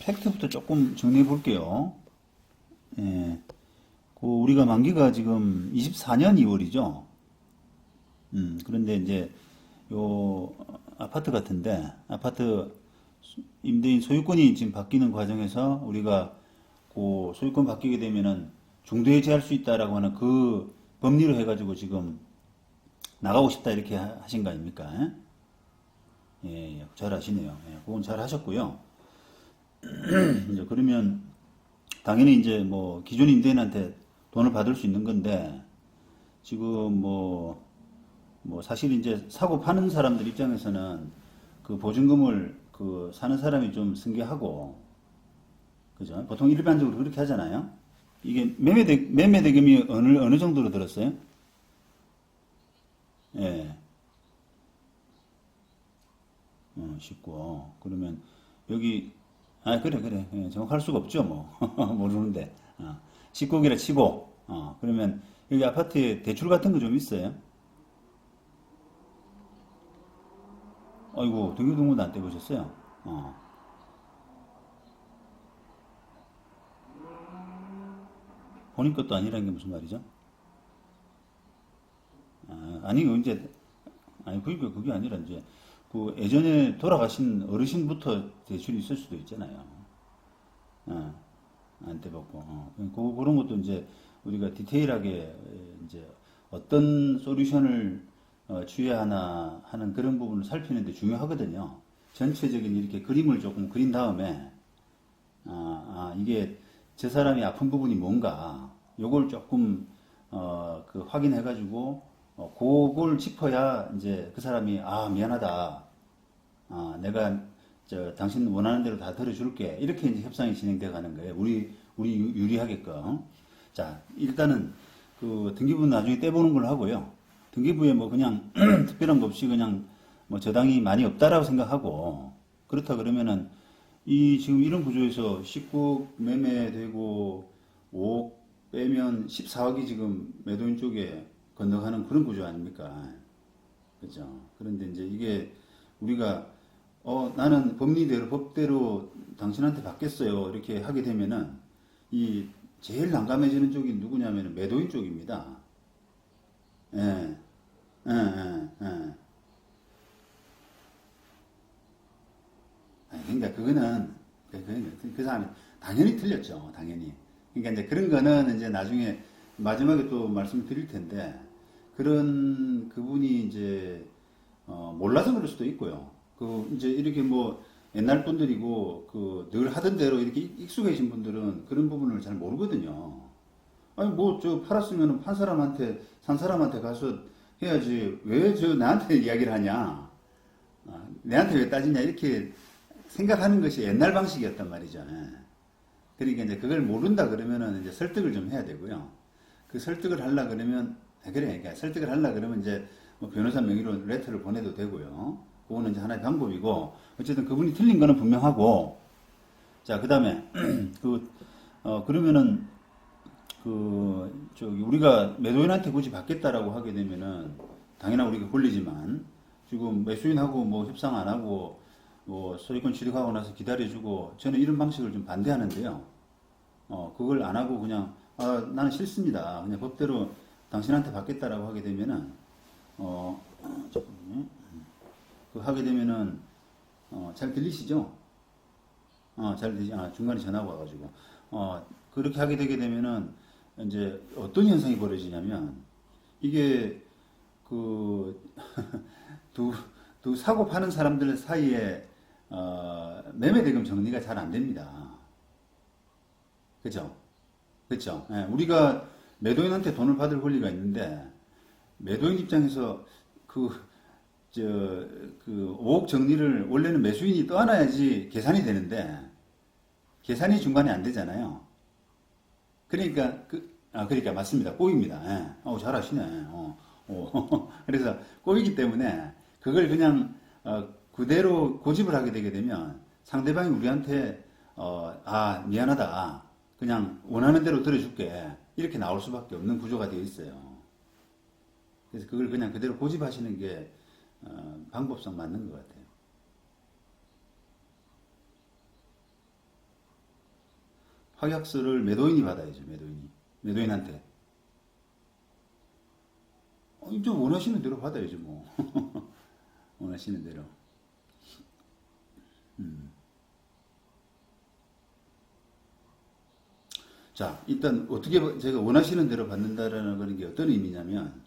팩트부터 조금 정리해 볼게요. 예. 우리가 만기가 지금 24년 2월이죠. 그런데 이제 요 아파트 같은데 아파트 임대인 소유권이 지금 바뀌는 과정에서 우리가 그 소유권 바뀌게 되면은 중도해지할 수 있다라고 하는 그 법리로 해가지고 지금 나가고 싶다 이렇게 하신 거 아닙니까? 예, 예, 잘 하시네요. 예, 그건 잘 하셨고요. 이제 그러면 당연히 이제 뭐 기존 임대인한테 돈을 받을 수 있는 건데 지금 뭐 사실 이제 사고 파는 사람들 입장에서는 그 보증금을 그 사는 사람이 좀 승계하고 그죠? 보통 일반적으로 그렇게 하잖아요. 이게 매매 대금이 어느 정도로 들었어요? 예, 19. 그러면 여기 그래. 예, 정확할 수가 없죠 뭐 모르는데 19억이라 치고 그러면 여기 아파트에 대출 같은 거 좀 있어요? 아이고 등기부등본도 안 떼보셨어요? 어. 본인 것도 아니라는 게 무슨 말이죠? 아니 이제 아니 그러니까 그게 아니라 이제 그 예전에 돌아가신 어르신부터 대출이 있을 수도 있잖아요. 어, 안 떼봤고 그런 것도 이제 우리가 디테일하게 이제 어떤 솔루션을 취해야 하나 하는 그런 부분을 살피는 데 중요하거든요. 전체적인 이렇게 그림을 조금 그린 다음에 이게 저 사람이 아픈 부분이 뭔가 요걸 조금 그 확인해 가지고 그걸 짚어야 이제 그 사람이 미안하다. 내가 당신 원하는 대로 다 들어줄게. 이렇게 이제 협상이 진행돼 가는 거예요. 우리 유리하게끔. 자, 일단은 그 등기부 나중에 떼보는 걸로 하고요. 등기부에 뭐 그냥 특별한 거 없이 그냥 뭐 저당이 많이 없다라고 생각하고 그렇다 그러면은 이 지금 이런 구조에서 19억 매매되고 5억 빼면 14억이 지금 매도인 쪽에 건너가는 그런 구조 아닙니까? 그죠? 그런데 이제 이게 우리가 나는 법리대로 법대로 당신한테 받겠어요. 이렇게 하게 되면은 이 제일 난감해지는 쪽이 누구냐면은 매도인 쪽입니다. 예, 예. 그러니까 그거는 그 사람이 당연히 틀렸죠. 당연히. 그러니까 이제 그런 거는 이제 나중에 마지막에 또 말씀을 드릴 텐데 그런 그분이 이제 몰라서 그럴 수도 있고요. 그 이제 이렇게 뭐 옛날 분들이고 그 늘 하던 대로 이렇게 익숙해진 분들은 그런 부분을 잘 모르거든요. 아니 뭐 저 팔았으면 판 사람한테 산 사람한테 가서 해야지 왜 저 나한테 이야기를 하냐? 내한테 왜 따지냐 이렇게 생각하는 것이 옛날 방식이었단 말이죠. 예. 그러니까 이제 그걸 모른다 그러면은 이제 설득을 좀 해야 되고요. 그 설득을 하려 그러면 그러니까 설득을 하려 그러면 이제 뭐 변호사 명의로 레터를 보내도 되고요. 그거는 이제 하나의 방법이고 어쨌든 그분이 틀린 거는 분명하고 자 그다음에 그러면은 저기 우리가 매도인한테 굳이 받겠다라고 하게 되면은 당연한 우리가 권리지만 지금 매수인하고 뭐 협상 안 하고 뭐 소유권 취득하고 나서 기다려주고 저는 이런 방식을 좀 반대하는데요. 그걸 안 하고 그냥 나는 싫습니다. 그냥 법대로 당신한테 받겠다라고 하게 되면은 잠깐만요. 그 하게 되면은 잘 들리시죠? 잘 들리지? 중간에 전화가 와가지고 그렇게 하게 되게 되면은 이제 어떤 현상이 벌어지냐면 이게 그 두, 두 사고 파는 사람들 사이에 매매대금 정리가 잘 안 됩니다. 그죠? 그죠? 예, 우리가 매도인한테 돈을 받을 권리가 있는데 매도인 입장에서 그, 저, 5억 정리를 원래는 매수인이 떠안아야지 계산이 되는데 계산이 중간에 안 되잖아요. 그러니까 그러니까 맞습니다. 꼬입니다. 예. 잘하시네. 그래서 꼬이기 때문에 그걸 그냥 그대로 고집을 하게 되게 되면 상대방이 우리한테 미안하다. 그냥 원하는 대로 들어줄게. 이렇게 나올 수밖에 없는 구조가 되어 있어요. 그래서 그걸 그냥 그대로 고집하시는 게 방법상 맞는 것 같아요. 확약서를 매도인이 받아야죠. 매도인한테. 이제 원하시는 대로 받아야죠, 뭐. 원하시는 대로. 자, 일단 어떻게 제가 원하시는 대로 받는다라는 그런 게 어떤 의미냐면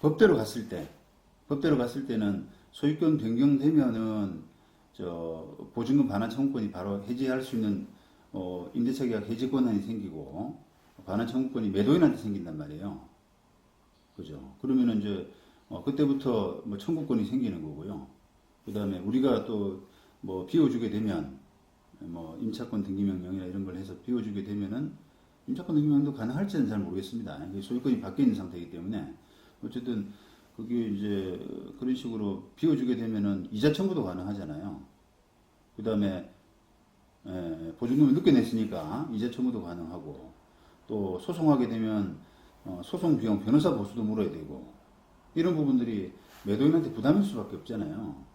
법대로 갔을 때, 법대로 갔을 때는 소유권 변경되면은 보증금 반환 청구권이 바로 해지할 수 있는 임대차 계약 해지 권한이 생기고 반환 청구권이 매도인한테 생긴단 말이에요. 그죠? 그러면은 이제 그때부터 뭐 청구권이 생기는 거고요. 그다음에 우리가 또 뭐 비워주게 되면 뭐 임차권 등기명령이나 이런 걸 해서 비워주게 되면은 임차권 등기명령도 가능할지는 잘 모르겠습니다. 소유권이 바뀌어 있는 상태이기 때문에 어쨌든 그게 이제 그런 식으로 비워주게 되면은 이자 청구도 가능하잖아요. 그다음에 보증금을 늦게 냈으니까 이자 청구도 가능하고 또 소송하게 되면 소송 비용 변호사 보수도 물어야 되고 이런 부분들이 매도인한테 부담일 수밖에 없잖아요.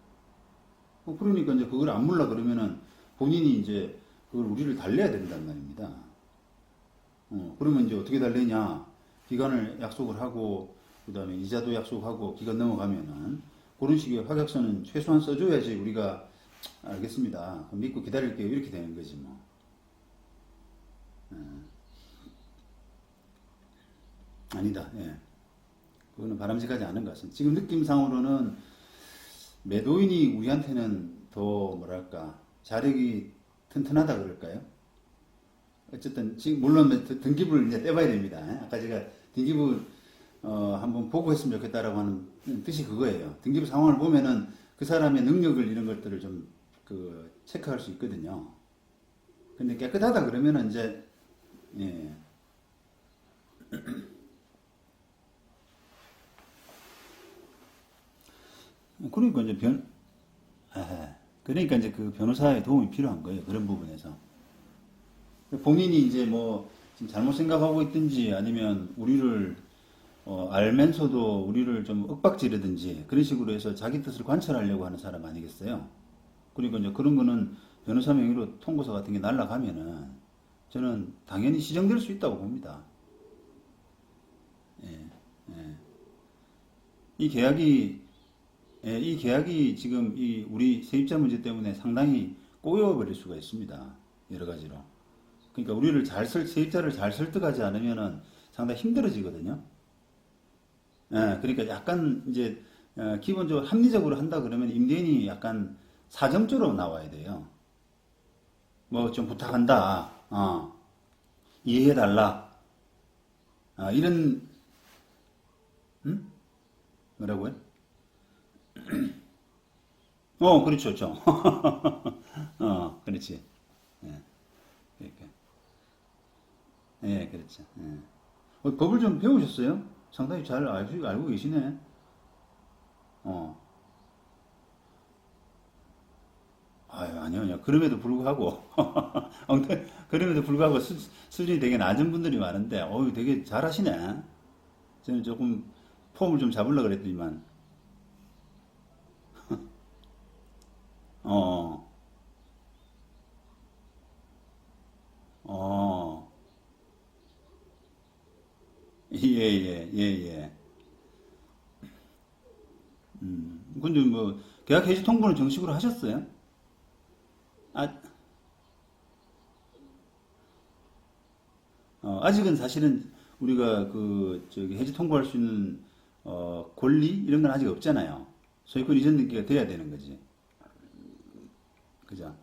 그러니까 이제 그걸 안 물라 그러면은 본인이 이제 그걸 우리를 달래야 된단 말입니다. 그러면 이제 어떻게 달래냐? 기간을 약속을 하고 그다음에 이자도 약속하고 기간 넘어가면은 그런 식의 확약서는 최소한 써줘야지 우리가 알겠습니다. 믿고 기다릴게요. 이렇게 되는 거지 뭐. 아니다. 예. 그거는 바람직하지 않은 것 같습니다. 지금 느낌상으로는 매도인이 우리한테는 더 뭐랄까 자력이 튼튼하다 그럴까요? 어쨌든 지금 물론 등기부를 이제 떼봐야 됩니다. 아까 제가 등기부 한번 보고 했으면 좋겠다라고 하는 뜻이 그거예요. 등기부 상황을 보면은 그 사람의 능력을 이런 것들을 좀 체크할 수 있거든요. 근데 깨끗하다 그러면은 이제 예. 그러니까 이제 그러니까 이제 그 변호사의 도움이 필요한 거예요. 그런 부분에서. 본인이 이제 뭐 지금 잘못 생각하고 있든지 아니면 우리를 알면서도 우리를 좀 윽박지르든지 그런 식으로 해서 자기 뜻을 관철하려고 하는 사람 아니겠어요? 그러니까 이제 그런 거는 변호사 명의로 통고서 같은 게 날아가면은 저는 당연히 시정될 수 있다고 봅니다. 예, 예. 이 계약이 이 계약이 지금 이 우리 세입자 문제 때문에 상당히 꼬여버릴 수가 있습니다. 여러 가지로. 그러니까 우리를 세입자를 잘 설득하지 않으면은 상당히 힘들어지거든요. 예, 그러니까 약간 이제 기본적으로 합리적으로 한다 그러면 임대인이 약간 사정적으로 나와야 돼요. 뭐 좀 부탁한다. 이해해달라. 이런 뭐라고요? 그렇죠, 죠. 그렇지. 예, 그러니까. 예, 그렇죠. 예. 법을 좀 배우셨어요? 상당히 잘 알고 계시네. 어, 아니요, 아니요. 그럼에도 불구하고, 그럼에도 불구하고 수준이 되게 낮은 분들이 많은데, 되게 잘하시네. 저는 조금 폼을 좀 잡으려고 그랬더니만, 어, 어, 예, 예, 예, 예. 근데 뭐, 계약 해지 통보는 정식으로 하셨어요? 아, 아직은 사실은 우리가 해지 통보할 수 있는 권리 이런 건 아직 없잖아요. 소유권 이전 등기가 돼야 되는 거지. 그죠?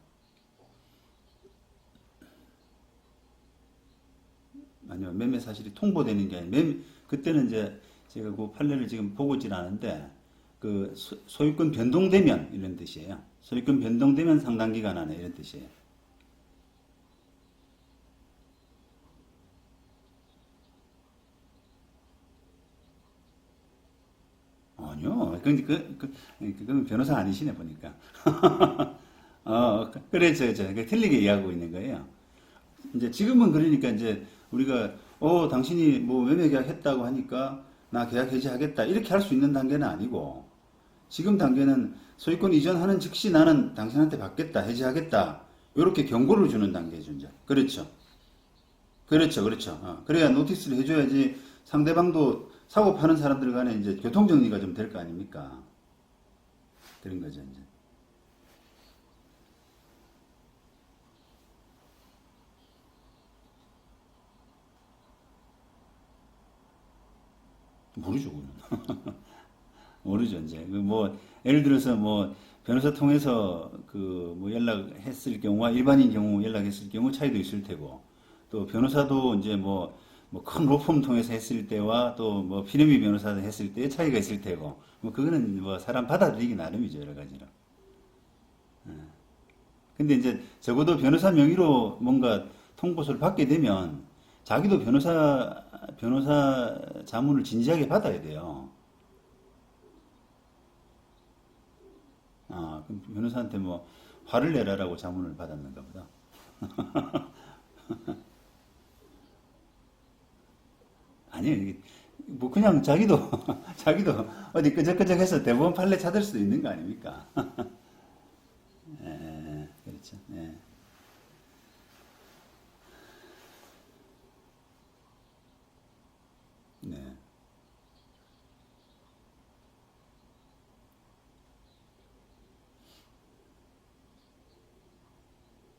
아니요, 매매 사실이 통보되는 게 아니라 그때는 이제 제가 그 판례를 지금 보고 있지는 않은데 소유권 변동되면 이런 뜻이에요. 소유권 변동되면 상당 기간 안에 이런 뜻이에요. 아니요, 그건 변호사 아니시네 보니까. 그래, 틀리게 이해하고 있는 거예요. 이제 지금은 그러니까 이제 우리가 당신이 뭐 매매 계약 했다고 하니까 나 계약 해지하겠다 이렇게 할 수 있는 단계는 아니고 지금 단계는 소유권 이전하는 즉시 나는 당신한테 받겠다 해지하겠다 이렇게 경고를 주는 단계죠 이제. 그렇죠. 그렇죠, 그렇죠. 그래야 노티스를 해줘야지 상대방도 사고 파는 사람들 간에 이제 교통 정리가 좀 될 거 아닙니까? 그런 거죠, 이제. 모르죠, 그거는. 모르죠, 이제. 그 뭐, 예를 들어서 뭐, 변호사 통해서 그 뭐 연락했을 경우와 일반인 경우 연락했을 경우 차이도 있을 테고, 또 변호사도 이제 뭐 큰 로펌 통해서 했을 때와 또 뭐 피레미 변호사 했을 때의 차이가 있을 테고, 뭐 그거는 뭐 사람 받아들이기 나름이죠, 여러 가지로. 근데 이제 적어도 변호사 명의로 뭔가 통보서를 받게 되면 자기도 변호사 자문을 진지하게 받아야 돼요. 그럼 변호사한테 뭐 화를 내라라고 자문을 받았는가 보다. 아니에요. 이게 뭐 그냥 자기도 어디 끄적끄적해서 대법원 판례 찾을 수도 있는 거 아닙니까? 그렇죠. 예. 네.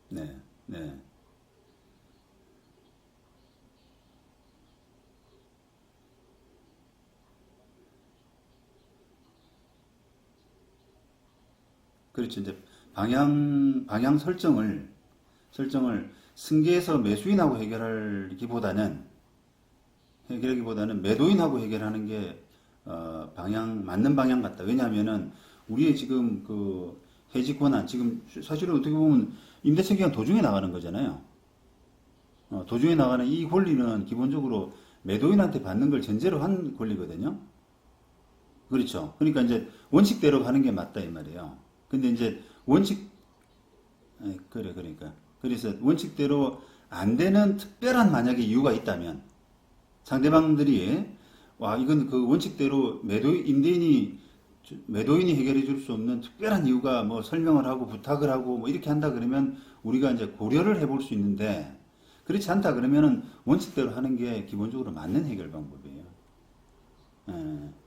네. 네. 그렇죠. 이제 방향 설정을 승계에서 매수인하고 해결하기보다는 매도인하고 해결하는 게 맞는 방향 같다. 왜냐하면은 우리의 지금 그 해지 권한 지금 사실은 어떻게 보면 임대차 기간 도중에 나가는 거잖아요. 도중에 나가는 이 권리는 기본적으로 매도인한테 받는 걸 전제로 한 권리거든요. 그렇죠. 그러니까 이제 원칙대로 가는 게 맞다 이 말이에요. 근데 이제 원칙 그래 그러니까 그래서 원칙대로 안 되는 특별한 만약에 이유가 있다면 상대방들이 와 이건 그 원칙대로 매도인이 해결해 줄 수 없는 특별한 이유가 뭐 설명을 하고 부탁을 하고 뭐 이렇게 한다 그러면 우리가 이제 고려를 해볼 수 있는데 그렇지 않다 그러면은 원칙대로 하는 게 기본적으로 맞는 해결 방법이에요. 예.